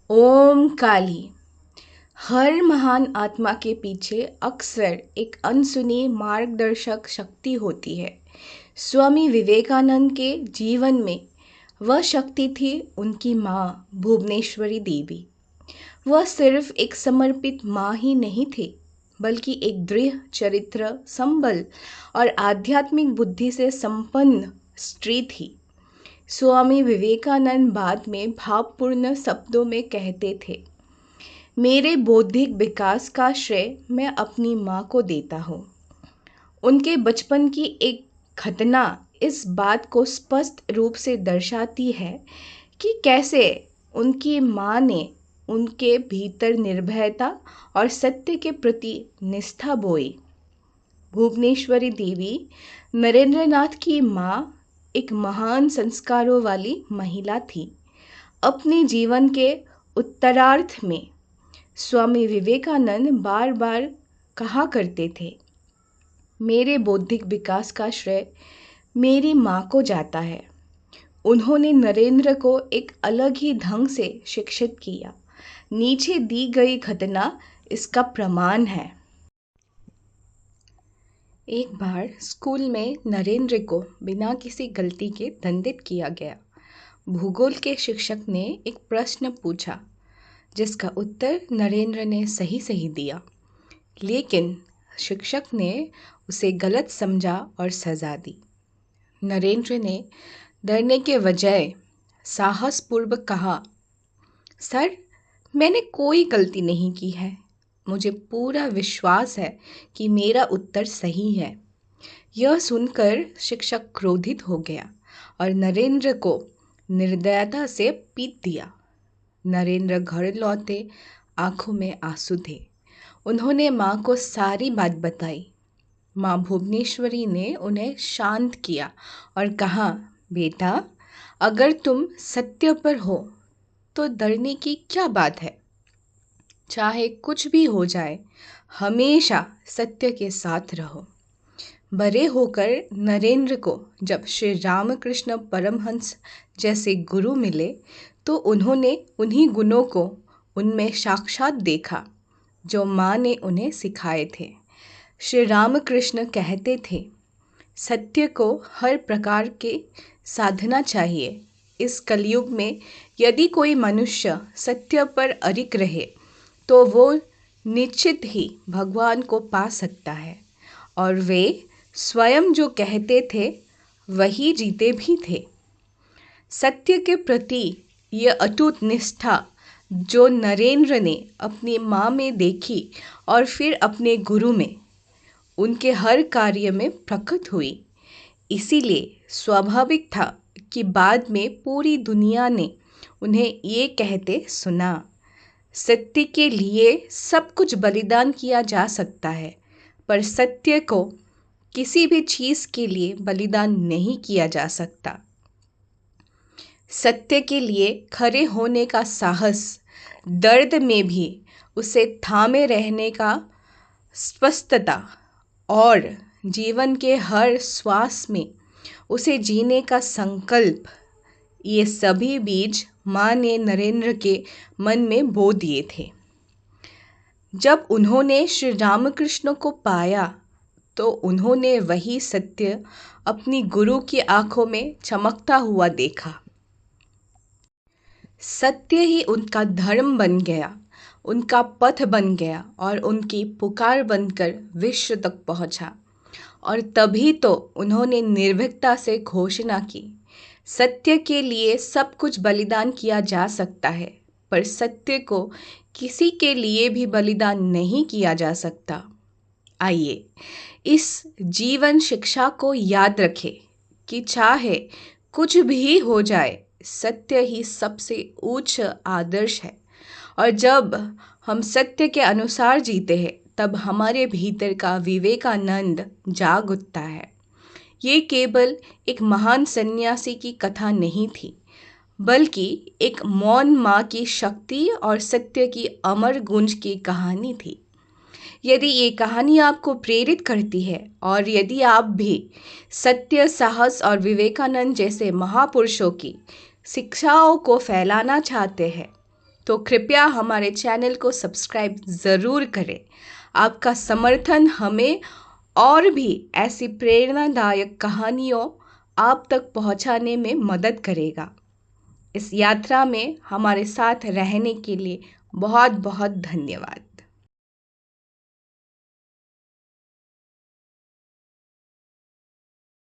ओम काली। हर महान आत्मा के पीछे अक्सर एक अनसुनी मार्गदर्शक शक्ति होती है। स्वामी विवेकानंद के जीवन में वह शक्ति थी उनकी माँ भुवनेश्वरी देवी। वह सिर्फ एक समर्पित माँ ही नहीं थी, बल्कि एक दृढ़ चरित्र, संबल और आध्यात्मिक बुद्धि से संपन्न स्त्री थी। स्वामी विवेकानंद बाद में भावपूर्ण शब्दों में कहते थे, मेरे बौद्धिक विकास का श्रेय मैं अपनी माँ को देता हूँ। उनके बचपन की एक घटना इस बात को स्पष्ट रूप से दर्शाती है कि कैसे उनकी माँ ने उनके भीतर निर्भयता और सत्य के प्रति निष्ठा बोई। भुवनेश्वरी देवी नरेंद्रनाथ की माँ एक महान संस्कारों वाली महिला थी। अपने जीवन के उत्तरार्ध में स्वामी विवेकानंद बार बार कहा करते थे, मेरे बौद्धिक विकास का श्रेय मेरी माँ को जाता है। उन्होंने नरेंद्र को एक अलग ही ढंग से शिक्षित किया। नीचे दी गई घटना इसका प्रमाण है। एक बार स्कूल में नरेंद्र को बिना किसी गलती के दंडित किया गया। भूगोल के शिक्षक ने एक प्रश्न पूछा, जिसका उत्तर नरेंद्र ने सही सही दिया, लेकिन शिक्षक ने उसे गलत समझा और सज़ा दी। नरेंद्र ने डरने के बजाय साहसपूर्वक कहा, सर, मैंने कोई गलती नहीं की है। मुझे पूरा विश्वास है कि मेरा उत्तर सही है। यह सुनकर शिक्षक क्रोधित हो गया और नरेंद्र को निर्दयता से पीट दिया। नरेंद्र घर लौटे, आंखों में आंसू थे। उन्होंने माँ को सारी बात बताई। माँ भुवनेश्वरी ने उन्हें शांत किया और कहा, बेटा, अगर तुम सत्य पर हो तो डरने की क्या बात है। चाहे कुछ भी हो जाए, हमेशा सत्य के साथ रहो। बड़े होकर नरेंद्र को जब श्री रामकृष्ण परमहंस जैसे गुरु मिले तो उन्होंने उन्हीं गुणों को उनमें साक्षात देखा जो माँ ने उन्हें सिखाए थे। श्री रामकृष्ण कहते थे, सत्य को हर प्रकार के साधना चाहिए। इस कलयुग में यदि कोई मनुष्य सत्य पर अडिग रहे तो वो निश्चित ही भगवान को पा सकता है। और वे स्वयं जो कहते थे वही जीते भी थे। सत्य के प्रति ये अटूट निष्ठा जो नरेंद्र ने अपनी माँ में देखी और फिर अपने गुरु में, उनके हर कार्य में प्रकट हुई। इसीलिए स्वाभाविक था कि बाद में पूरी दुनिया ने उन्हें ये कहते सुना, सत्य के लिए सब कुछ बलिदान किया जा सकता है, पर सत्य को किसी भी चीज़ के लिए बलिदान नहीं किया जा सकता। सत्य के लिए खड़े होने का साहस, दर्द में भी उसे थामे रहने का स्पष्टता और जीवन के हर श्वास में उसे जीने का संकल्प, ये सभी बीज माँ ने नरेंद्र के मन में बो दिए थे। जब उन्होंने श्री रामकृष्ण को पाया तो उन्होंने वही सत्य अपनी गुरु की आंखों में चमकता हुआ देखा। सत्य ही उनका धर्म बन गया, उनका पथ बन गया और उनकी पुकार बनकर विश्व तक पहुंचा। और तभी तो उन्होंने निर्भीकता से घोषणा की, सत्य के लिए सब कुछ बलिदान किया जा सकता है, पर सत्य को किसी के लिए भी बलिदान नहीं किया जा सकता। आइए इस जीवन शिक्षा को याद रखें कि चाहे कुछ भी हो जाए, सत्य ही सबसे उच्च आदर्श है। और जब हम सत्य के अनुसार जीते हैं तब हमारे भीतर का विवेकानंद जाग उठता है। ये केवल एक महान सन्यासी की कथा नहीं थी, बल्कि एक मौन माँ की शक्ति और सत्य की अमर गूंज की कहानी थी। यदि ये कहानी आपको प्रेरित करती है और यदि आप भी सत्य, साहस और विवेकानंद जैसे महापुरुषों की शिक्षाओं को फैलाना चाहते हैं तो कृपया हमारे चैनल को सब्सक्राइब ज़रूर करें। आपका समर्थन हमें और भी ऐसी प्रेरणादायक कहानियों आप तक पहुंचाने में मदद करेगा। इस यात्रा में हमारे साथ रहने के लिए बहुत बहुत धन्यवाद।